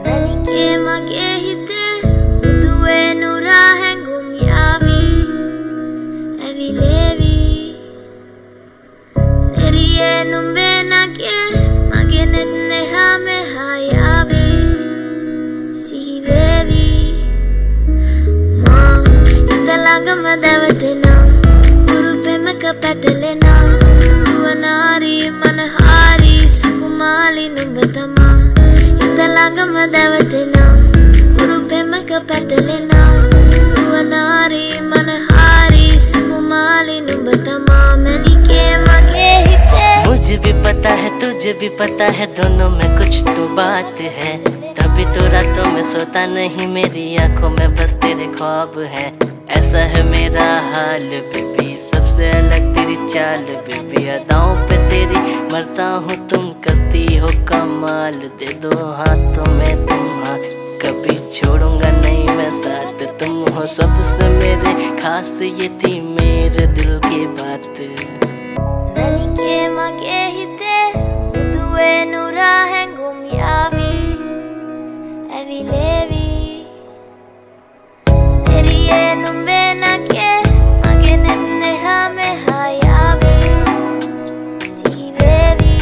Nanike mage hite uduwe nura hengum yavi evilevi neriye numbe nage mage netne hame hayavi sivevi ma italanga madavtena urupemaka patalena duwanari manahari sukumali numbatama italanga madavtena urupemaka patalena duwanari manahari sukumali numbatama manike mage hite मुझे भी पता है तुझे भी पता है दोनों में कुछ तो बात है तभी तो रातों में सोता नहीं मेरी आंखों में बस तेरे ख्वाब है ऐसा है मेरा हाल बेबी सबसे अलग तेरी चाल बेबी अदाओं पे तेरी मरता हूँ तुम करती हो कमाल दे दो हाथों में तुम हाथ कभी छोड़ूंगा नहीं मैं साथ तुम हो सबसे मेरे खास ये थी मेरे दिल की बात Nanike mage hite uduwe nura hengum yavi evilevi neriye numbe nage mage netne hame hayavi sivevi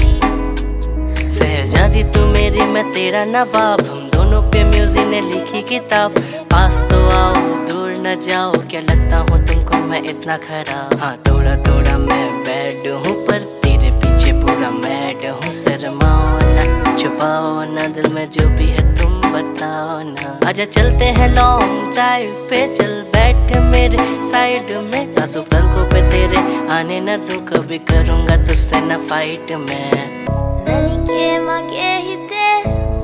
शहजादी तू मेरी मैं तेरा नवाब हम दोनों पे म्यूजिक ने लिखी किताब पास तो आओ दूर न जाओ क्या लगता हूँ तुमको मैं इतना खराब हाँ थोड़ा थोड़ा मैं बैड हूँ पर तेरे पीछे पूरा मैड हूँ शर्माओ ना छुपाओ ना दिल में जो भी है तुम बताओ ना आजा चलते हैं लॉन्ग ड्राइव पे चल बैठ मेरे साइड में आंसू पलकों पे तेरे आने न दूं कभी करूँगा तुझसे न फाइट में Nanike mage hite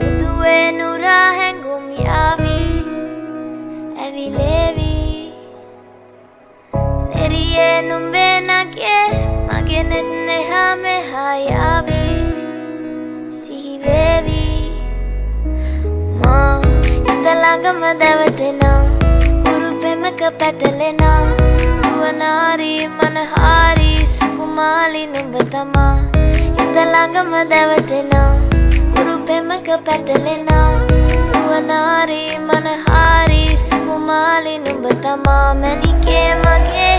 uduwe nura hengum yavi evilevi neriye numbe nage mage netne hame hayavi sivevi ma italanga madavtena urupemaka patalena duwanari manahari sukumali numbatama italanga madavtena urupemaka patalena duwanari manahari sukumali numbatama manike mage